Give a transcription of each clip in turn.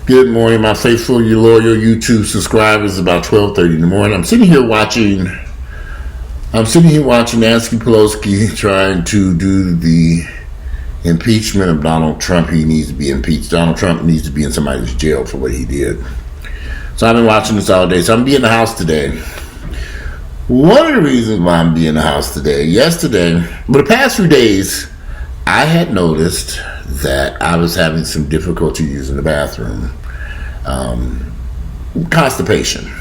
Good morning, my faithful, you loyal YouTube subscribers. About 12:30 in the morning. I'm sitting here watching Nancy Pelosi trying to do the impeachment of Donald Trump. He needs to be impeached. Donald Trump needs to be in somebody's jail for what he did. So I've been watching this all day. So I'm gonna be in the house today. One of the reasons why I'm in the house today, but the past few days, I had noticed that I was having some difficulty using the bathroom. Constipation.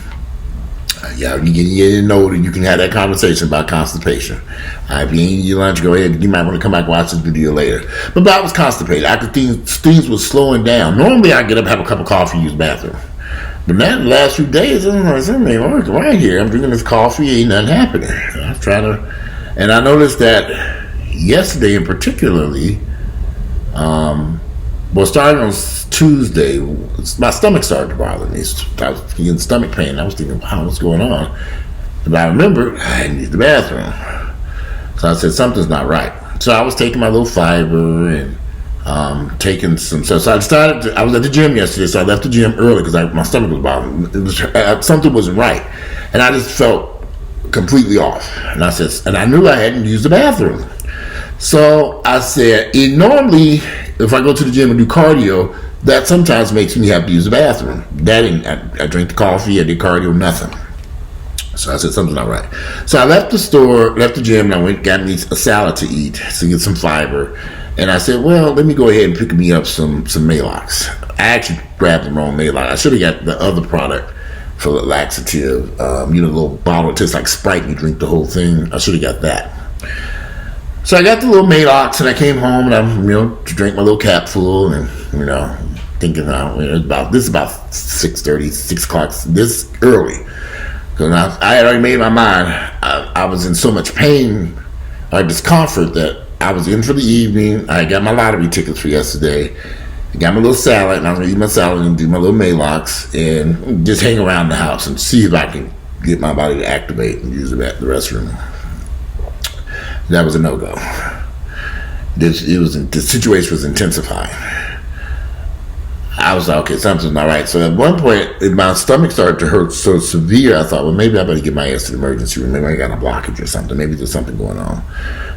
You didn't know that you can have that conversation about constipation. If you ain't your lunch, go ahead. You might want to come back and watch this video later. But I was constipated. I could things were slowing down. Normally, I get up, have a cup of coffee, use the bathroom. But now, the last few days, I'm like, something ain't working right here. I'm drinking this coffee, ain't nothing happening. I'm trying to, and I noticed that yesterday, in particularly, starting on Tuesday, my stomach started to bother me. I was getting stomach pain. I was thinking, wow, what's going on? But I remember I need the bathroom. So I said, something's not right. So I was taking my little fiber and taking some stuff. So I I was at the gym yesterday, so I left the gym early because my stomach was bothering me. Something wasn't right. And I just felt completely off. And I said, and I knew I hadn't used the bathroom. So I said, normally, if I go to the gym and do cardio, that sometimes makes me have to use the bathroom. I drink the coffee, I did cardio, nothing. So I said, something's not right. So I left the gym, and I went and got me a salad to eat to get some fiber. And I said, well, let me go ahead and pick me up some Malox. I actually grabbed the wrong Malox. I should have got the other product for the laxative. The little bottle, it tastes like Sprite, and you drink the whole thing. I should have got that. So I got the little Malox, and I came home, and I, drank my little capful, and thinking, this is about 6:30, 6 o'clock, this early, because I had already made my mind. I was in so much pain or discomfort that I was in for the evening. I got my lottery tickets for yesterday. I got my little salad, and I was gonna eat my salad and do my little Malox and just hang around the house and see if I can get my body to activate and use the restroom. That was a no-go. The situation was intensifying. I was like, okay, something's not right. So at one point, my stomach started to hurt so severe, I thought, well, maybe I better get my ass to the emergency room. Maybe I got a blockage or something. Maybe there's something going on.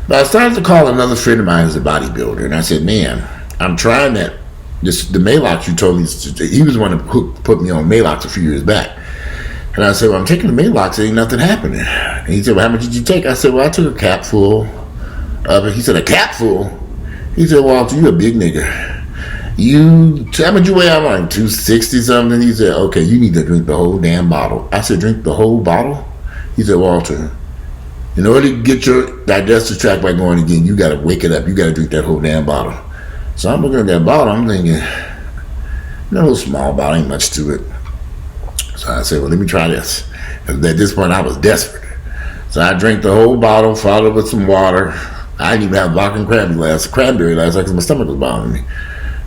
But I started to call another friend of mine who's a bodybuilder, and I said, man, I'm trying that. The Malox you told me, he was the one who put me on Malox a few years back. And I said, well, I'm taking the Malox, ain't nothing happening. And he said, well, how much did you take? I said, well, I took a capful of it. He said, a capful? He said, Walter, you a big nigga. How much you weigh? I'm like 260 something. He said, okay, you need to drink the whole damn bottle. I said, drink the whole bottle? He said, Walter, in order to get your digestive tract back going again, you got to wake it up. You got to drink that whole damn bottle. So I'm looking at that bottle. I'm thinking, little small bottle, ain't much to it. So I said, well, let me try this. At this point, I was desperate. So I drank the whole bottle, followed with some water. I didn't even have vodka and cranberry last night because my stomach was bothering me.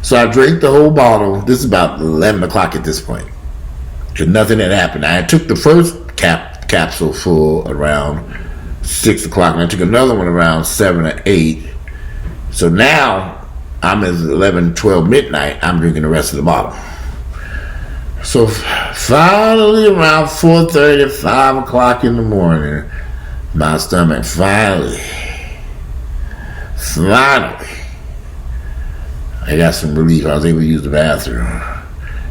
So I drank the whole bottle. This is about 11 o'clock at this point. Because nothing had happened. I took the first capsule full around 6 o'clock, and I took another one around 7 or 8. So now, I'm at 11, 12 midnight, I'm drinking the rest of the bottle. So finally, around 4:30, 5 o'clock in the morning, my stomach finally, I got some relief. I was able to use the bathroom,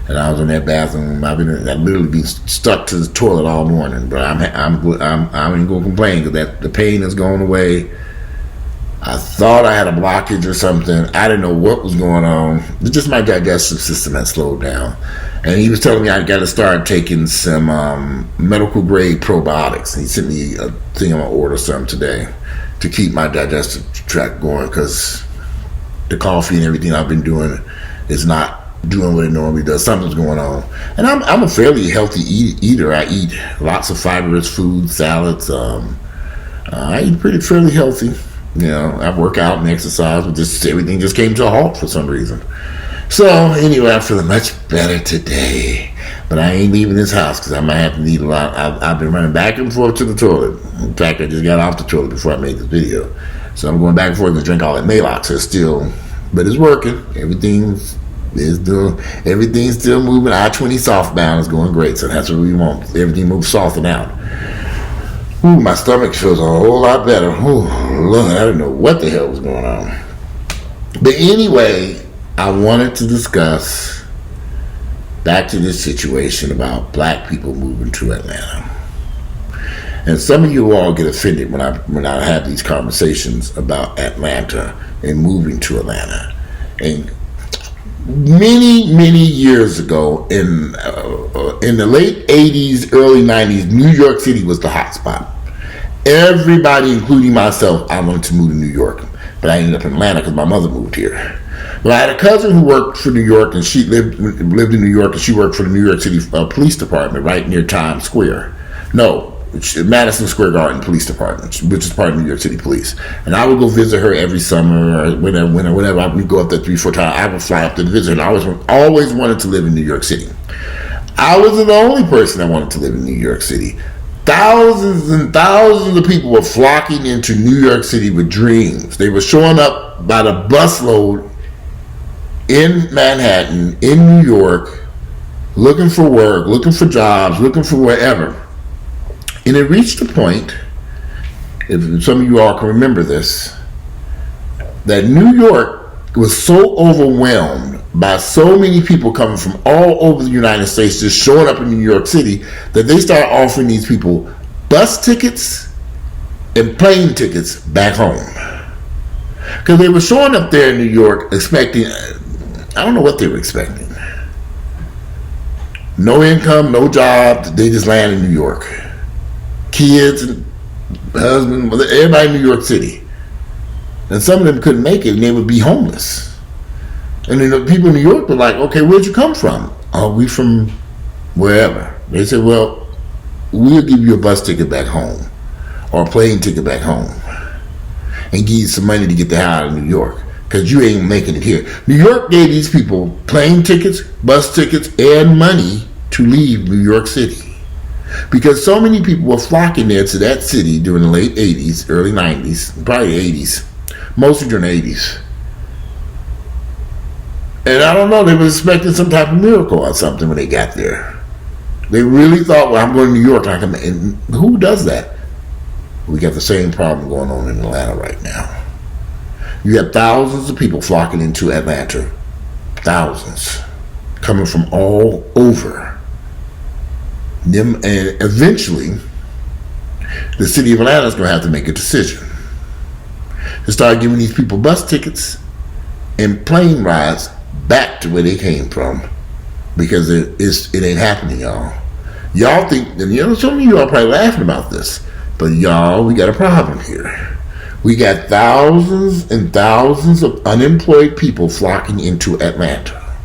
and I was in that bathroom. I've literally been stuck to the toilet all morning, but I ain't gonna complain because the pain is going away. I thought I had a blockage or something. I didn't know what was going on. Just my digestive system had slowed down. And he was telling me I got to start taking some medical grade probiotics. And he sent me a thing, I'm going to order some today to keep my digestive tract going because the coffee and everything I've been doing is not doing what it normally does. Something's going on. And I'm a fairly healthy eater. I eat lots of fibrous food, salads. I eat fairly healthy. I work out and exercise, but everything just came to a halt for some reason. So anyway, I'm feeling much better today, but I ain't leaving this house because I might have to need a lot. I've been running back and forth to the toilet. In fact, I just got off the toilet before I made this video. So I'm going back and forth to drink all that Malox. But it's working. Everything's It's doing, everything's still moving. I-20 southbound is going great, so that's what we want. Everything moves south and out. Ooh, my stomach feels a whole lot better. Ooh, Lord, I didn't know what the hell was going on. But anyway, I wanted to discuss back to this situation about black people moving to Atlanta. And some of you all get offended when I have these conversations about Atlanta and moving to Atlanta. And many years ago, in the late 80s, early 90s, New York City was the hot spot. Everybody, including myself, I wanted to move to New York. But I ended up in Atlanta because my mother moved here. Well, I had a cousin who worked for New York, and she lived in New York, and she worked for the New York City Police Department right near Times Square. No, Madison Square Garden Police Department, which is part of New York City Police. And I would go visit her every summer or whenever I would go up there 3-4 times. I would fly up to visit her, and I always wanted to live in New York City. I wasn't the only person that wanted to live in New York City. Thousands and thousands of people were flocking into New York City with dreams. They were showing up by the busload in Manhattan, in New York, looking for work, looking for jobs, looking for wherever. And it reached a point, if some of you all can remember this, that New York was so overwhelmed by so many people coming from all over the United States just showing up in New York City that they started offering these people bus tickets and plane tickets back home. Because they were showing up there in New York expecting, I don't know what they were expecting. No income, no job, they just land in New York. Kids and husband, everybody in New York City. And some of them couldn't make it and they would be homeless. And then the people in New York were like, okay, where'd you come from? Oh, we from wherever. They said, well, we'll give you a bus ticket back home or a plane ticket back home and give you some money to get the hell out of New York because you ain't making it here. New York gave these people plane tickets, bus tickets, and money to leave New York City. Because so many people were flocking there to that city during the late 80s, early 90s, probably 80s, mostly during the 80s. And I don't know, they were expecting some type of miracle or something when they got there. They really thought, well, I'm going to New York. And who does that? We got the same problem going on in Atlanta right now. You have thousands of people flocking into Atlanta. Thousands. Coming from all over. And eventually, the city of Atlanta is going to have to make a decision to start giving these people bus tickets and plane rides back to where they came from, because it ain't happening, y'all. Y'all think, and some of you are probably laughing about this, but y'all, we got a problem here. We got thousands and thousands of unemployed people flocking into Atlanta.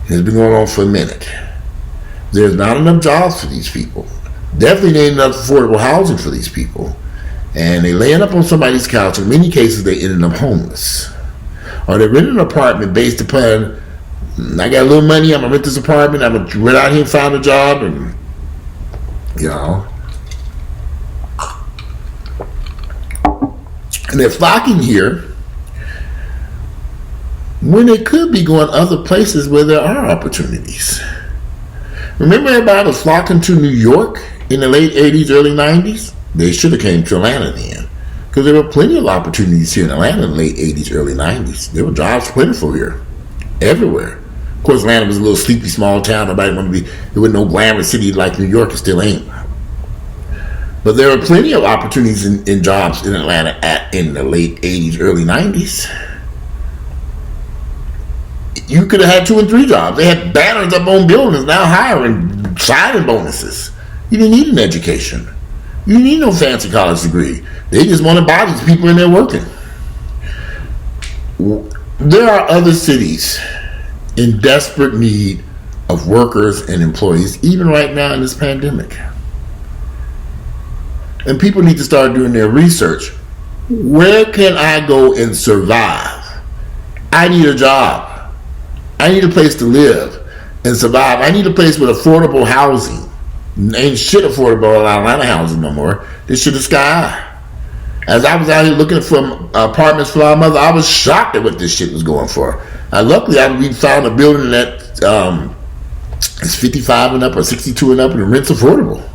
It's been going on for a minute. There's not enough jobs for these people. Definitely ain't enough affordable housing for these people. And they laying up on somebody's couch. In many cases, they ended up homeless. Or they rent an apartment based upon, I got a little money, I'm going to rent this apartment, I'm going to rent out here and find a job. And, and they're flocking here when they could be going other places where there are opportunities. Remember everybody was flocking to New York in the late 80s, early 90s? They should have came to Atlanta then. Because there were plenty of opportunities here in Atlanta in the late 80s, early 90s. There were jobs plentiful here. Everywhere. Of course, Atlanta was a little sleepy, small town. Nobody wanted to be, there was no glamorous city like New York. It still ain't. But there were plenty of opportunities in jobs in Atlanta in the late 80s, early 90s. You could have had 2 and 3 jobs. They had banners up on buildings now hiring, signing bonuses. You didn't need an education. You didn't need no fancy college degree. They just want to buy these people in there working. There are other cities in desperate need of workers and employees, even right now in this pandemic. And people need to start doing their research. Where can I go and survive? I need a job. I need a place to live and survive. I need a place with affordable housing. Ain't shit affordable in Atlanta housing no more. This shit is sky high. As I was out here looking for apartments for our mother, I was shocked at what this shit was going for. Luckily, we found a building that is 55 and up or 62 and up, and the rent's affordable.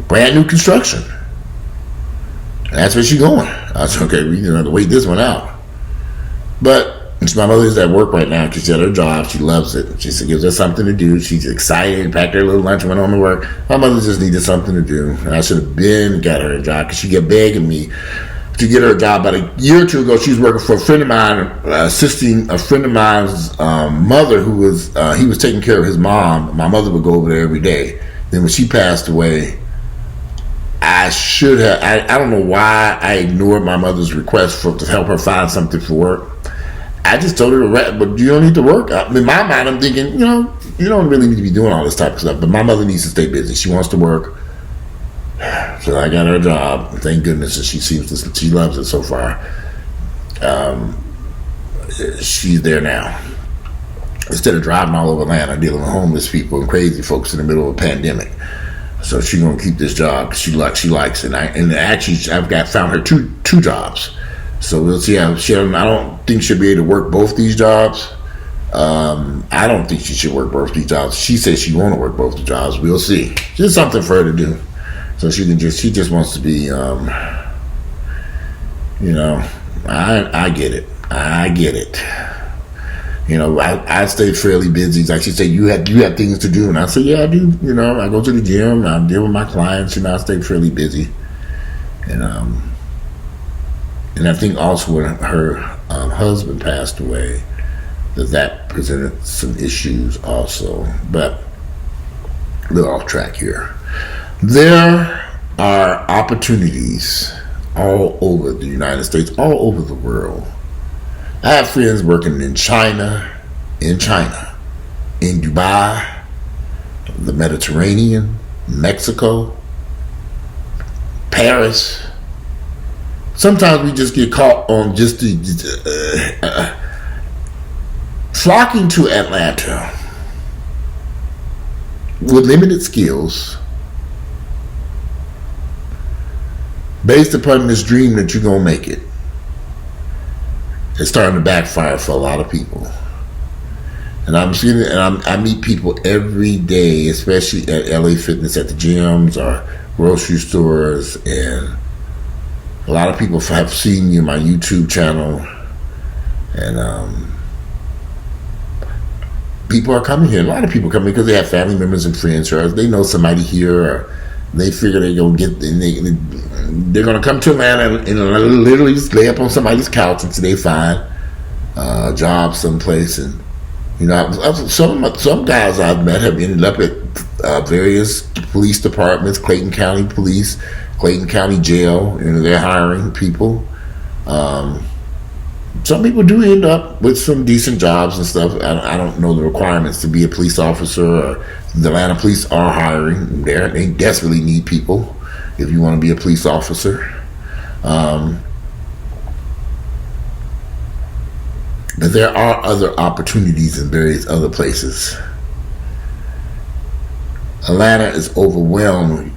Brand new construction. And that's where she's going. I said, okay, we have to wait this one out. But my mother's at work right now. She's at her job. She loves it. She said, gives her something to do. She's excited. Packed her little lunch and went home to work. My mother just needed something to do. And I should have got her a job because she kept begging me to get her a job. About a year or two ago, she was working for a friend of mine, assisting a friend of mine's mother who was, he was taking care of his mom. My mother would go over there every day. Then when she passed away, I should have, I don't know why I ignored my mother's request to help her find something for work. I just told her to rest, but you don't need to work. In my mind, I'm thinking, you don't really need to be doing all this type of stuff. But my mother needs to stay busy. She wants to work. So I got her a job. Thank goodness that she loves it so far. She's there now. Instead of driving all over Atlanta dealing with homeless people and crazy folks in the middle of a pandemic. So she's gonna keep this job because she likes it. And actually, I've found her two jobs. So we'll see how I don't think she'll be able to work both these jobs. I don't think she should work both these jobs. She says she want to work both the jobs. We'll see. Just something for her to do. So she just wants to be, I get it. I get it. I stay fairly busy. Like she said, you have things to do. And I say, yeah, I do. I go to the gym. I deal with my clients. I stay fairly busy. And I think also when her husband passed away, that presented some issues also. But a little off track here. There are opportunities all over the United States, all over the world. I have friends working in China, in Dubai, the Mediterranean, Mexico, Paris. Sometimes we just get caught on just flocking to Atlanta with limited skills based upon this dream that you're going to make it. It's starting to backfire for a lot of people. And I meet people every day, especially at LA Fitness, at the gyms or grocery stores, and a lot of people have seen me on my YouTube channel, and people are coming here. A lot of people come because they have family members and friends, or they know somebody here, or they figure they're gonna they're gonna come to Atlanta and literally just lay up on somebody's couch until they find a job someplace. And some guys I've met have ended up at various police departments, Clayton County Police, Clayton County Jail. They're hiring people. Some people do end up with some decent jobs and stuff. I don't know the requirements to be a police officer. Or the Atlanta Police are hiring. They desperately need people if you want to be a police officer. But there are other opportunities in various other places. Atlanta is overwhelmed.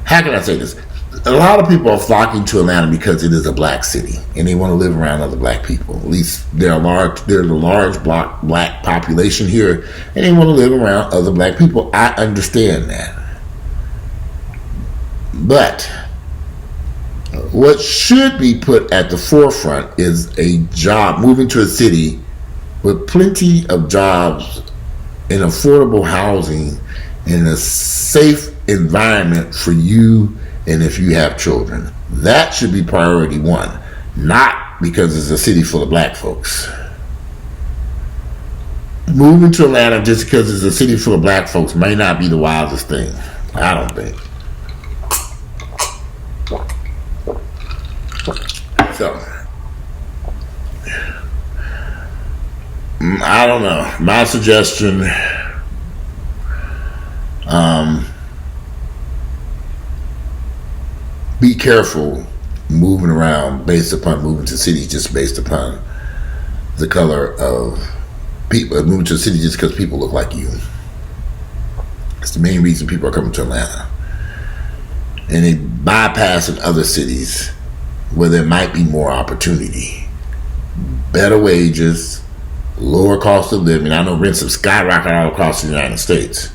How can I say this? A lot of people are flocking to Atlanta because it is a black city, and they want to live around other black people. At least there's a large black population here, and they want to live around other black people. I understand that. But what should be put at the forefront is a job, moving to a city with plenty of jobs and affordable housing in a safe environment for you and if you have children. That should be priority one, not because it's a city full of black folks. Moving to Atlanta just because it's a city full of black folks may not be the wisest thing. I don't think. So, I don't know. My suggestion, be careful moving around based upon moving to cities just based upon the color of people. Moving to a city just because people look like you. It's the main reason people are coming to Atlanta. And bypassing other cities where there might be more opportunity, better wages, lower cost of living. I know rents have skyrocketed all across the United States.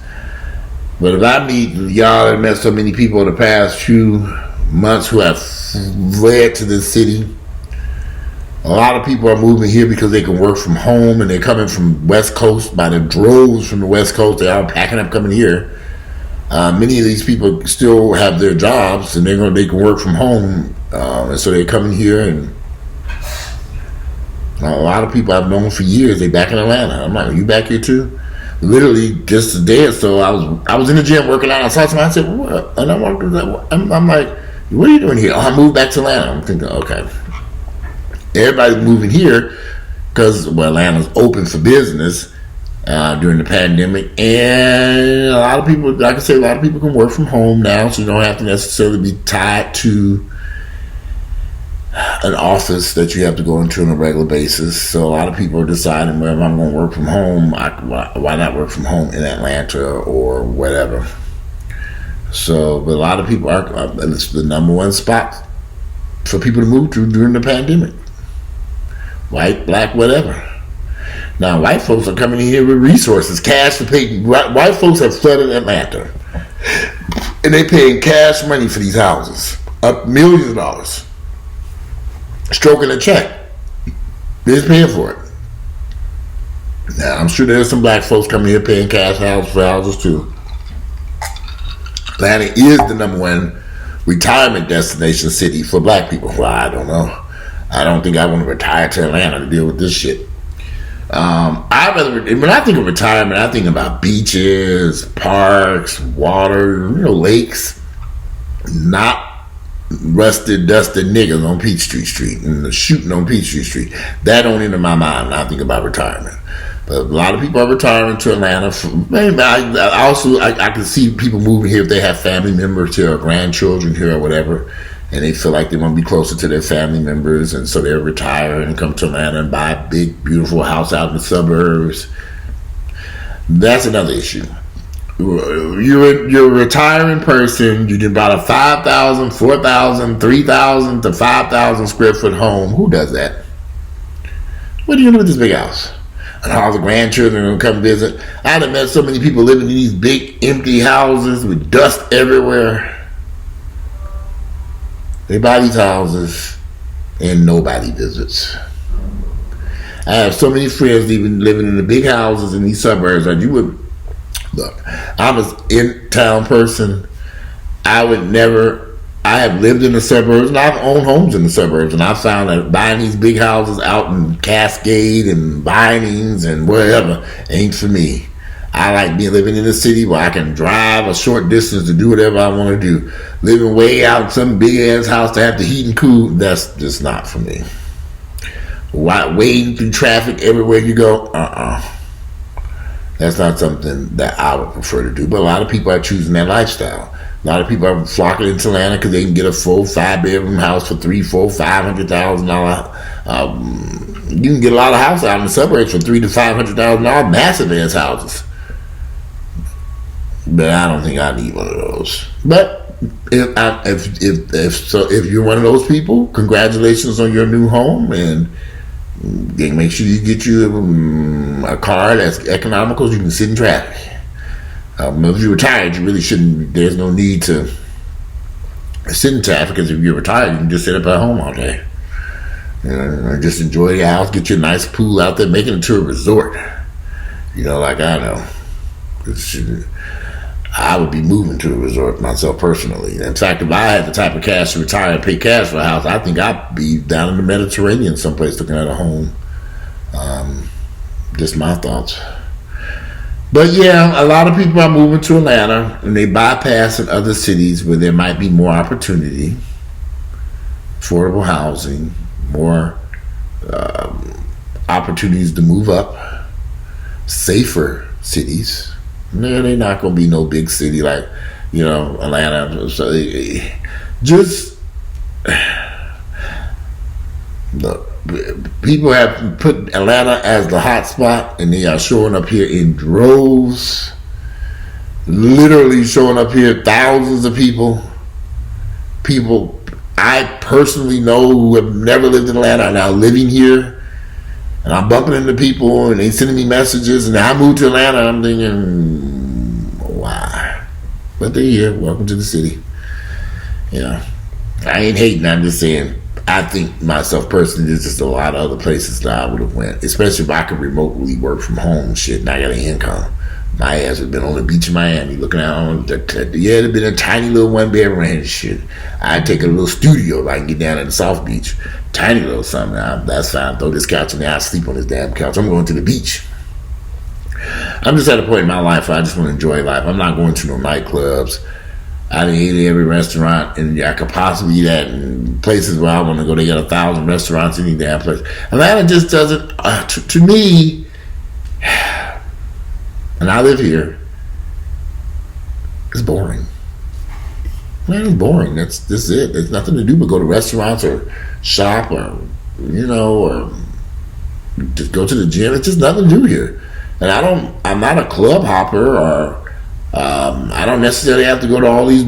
But if I meet y'all that met so many people in the past few months who have fled to this city, a lot of people are moving here because they can work from home, and they're coming from West Coast by the droves from the West Coast. They're all packing up coming here. Many of these people still have their jobs, and they can work from home, and so they're coming here. And a lot of people I've known for years, they back in Atlanta. I'm like, are you back here too? Literally just a day or so, I was in the gym working out. I saw somebody. I said, what? And I'm like, what are you doing here? Oh, I moved back to Atlanta. I'm thinking, okay. Everybody's moving here because, well, Atlanta's open for business during the pandemic. And a lot of people, like I say, a lot of people can work from home now, so you don't have to necessarily be tied to an office that you have to go into on a regular basis. So a lot of people are deciding, well, if I'm going to work from home, why not work from home in Atlanta or whatever. So, but a lot of people it's the number one spot for people to move to during the pandemic. White, black, whatever. Now, white folks are coming in here with resources, cash to pay. White folks have flooded Atlanta, and they paying cash money for these houses, up millions of dollars. Stroking a check. They're just paying for it. Now, I'm sure there's some black folks coming here paying cash for houses too. Atlanta is the number one retirement destination city for black people. Well, I don't know. I don't think I want to retire to Atlanta to deal with this shit. When I think of retirement, I think about beaches, parks, water, lakes, not rusted, dusted niggas on Peachtree Street and the shooting on Peachtree Street. That don't enter my mind when I think about retirement. But a lot of people are retiring to Atlanta. I can see people moving here if they have family members here or grandchildren here or whatever, and they feel like they want to be closer to their family members, and so they'll retire and come to Atlanta and buy a big, beautiful house out in the suburbs. That's another issue. You're a retiring person. You can buy a 5,000, 4,000, 3,000 to 5,000 square foot home. Who does that? What are you doing with this big house? And all the grandchildren are going to come visit. I've met so many people living in these big empty houses with dust everywhere. They buy these houses and nobody visits. I have so many friends even living in the big houses in these suburbs that you would look. I'm an in-town person. I have lived in the suburbs, and I've owned homes in the suburbs, and I found that buying these big houses out in Cascade and Vinings and wherever ain't for me. I like living in the city where I can drive a short distance to do whatever I want to do. Living way out in some big-ass house to have the heat and cool, that's just not for me. Wading through traffic everywhere you go, that's not something that I would prefer to do. But a lot of people are choosing that lifestyle. A lot of people are flocking into Atlanta because they can get a full 5-bedroom house for $300,000, $400,000, $500,000. You can get a lot of houses out in the suburbs for $300,000 to $500,000, massive ass houses. But I don't think I need one of those. But if you're one of those people, congratulations on your new home, and then make sure you get you a car that's economical so you can sit in traffic. If you're retired, you really shouldn't. There's no need to sit in traffic, because if you're retired, you can just sit up at home all day. Just enjoy your house, get your nice pool out there, make it into a resort. Like I know. I would be moving to a resort myself personally. In fact, if I had the type of cash to retire and pay cash for a house, I think I'd be down in the Mediterranean someplace looking at a home. Just my thoughts. But yeah, a lot of people are moving to Atlanta, and they bypassing other cities where there might be more opportunity, affordable housing, more opportunities to move up, safer cities. No, they're not going to be no big city like, Atlanta. So just look, people have put Atlanta as the hot spot, and they are showing up here in droves. Literally showing up here, thousands of people people I personally know who have never lived in Atlanta are now living here. And I'm bumping into people and they sending me messages. And I moved to Atlanta. I'm thinking, why? But they're here. Welcome to the city. You know, I ain't hating. I'm just saying, I think myself personally, there's just a lot of other places that I would have went, especially if I could remotely work from home. Shit, and I got an income. My ass had been on the beach in Miami, looking out on there'd been a tiny little one bedroom and shit. I'd take a little studio if I can get down at the South Beach, tiny little something. That's fine. Throw this couch in there. I sleep on this damn couch. I'm going to the beach. I'm just at a point in my life where I just want to enjoy life. I'm not going to no nightclubs. I done ate at every restaurant, and I could possibly eat at in places where I want to go. They got 1,000 restaurants, any damn place. Atlanta just doesn't, to me, and I live here, it's boring. Atlanta's boring. That's it. There's nothing to do but go to restaurants or shop or, or just go to the gym. It's just nothing to do here. And I'm not a club hopper or, I don't necessarily have to go to all these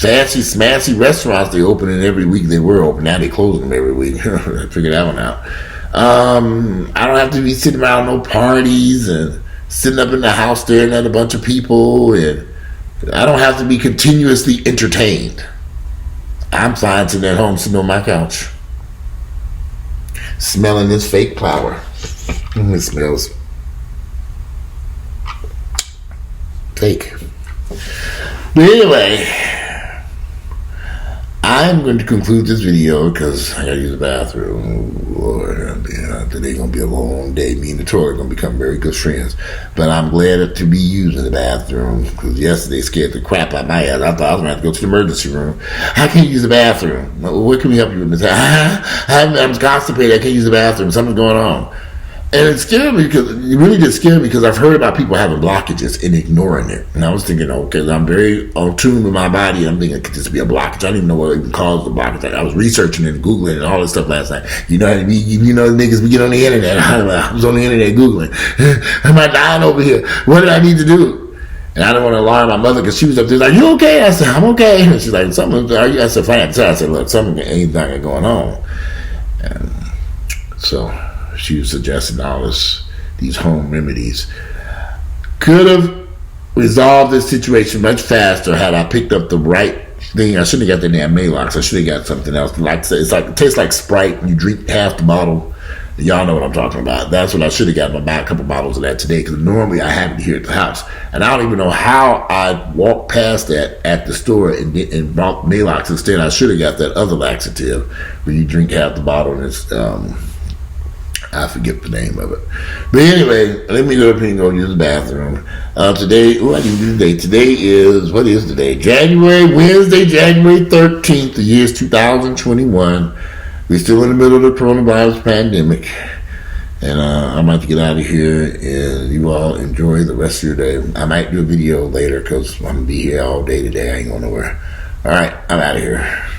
fancy, smancy restaurants they open in every week. They were open. Now they close them every week. I figured that one out. I don't have to be sitting around no parties and sitting up in the house staring at a bunch of people. And I don't have to be continuously entertained. I'm fine sitting at home, sitting on my couch, smelling this fake flour. It smells fake. But anyway, I'm going to conclude this video because I gotta use the bathroom. Oh, Lord, today's gonna be a long day. Me and the toilet are gonna become very good friends. But I'm glad to be using the bathroom because yesterday scared the crap out of my ass. I thought I was gonna have to go to the emergency room. I can't use the bathroom. What can we help you with, Miss? I'm constipated. I can't use the bathroom. Something's going on. And it scared me because it really did scare me because I've heard about people having blockages and ignoring it. And I was thinking, okay, I'm very on tune with my body. I'm thinking it could just be a blockage. I don't even know what even caused the blockage. Like, I was researching and Googling and all this stuff last night. You know niggas we get on the internet. I was on the internet Googling. Am I dying over here? What did I need to do? And I didn't want to alarm my mother because she was up there like, you okay? I said, I'm okay. And she's like, something, are you? I said, fine. So I said, look, something ain't going on. And so she was suggesting all these home remedies. Could have resolved this situation much faster had I picked up the right thing. I shouldn't have got the damn Malox. I should have got something else. It tastes like Sprite. You drink half the bottle. Y'all know what I'm talking about. That's what I should have got. I buy a couple bottles of that today because normally I have it here at the house. And I don't even know how I walked past that at the store and bought Malox instead. I should have got that other laxative where you drink half the bottle and it's I forget the name of it. But anyway, let me go up here and go use the bathroom. Today, what do you do today? Today is, what is today? Wednesday, January 13th, the year is 2021. We're still in the middle of the coronavirus pandemic. And I'm about to get out of here and you all enjoy the rest of your day. I might do a video later because I'm going to be here all day today. I ain't going nowhere. All right, I'm out of here.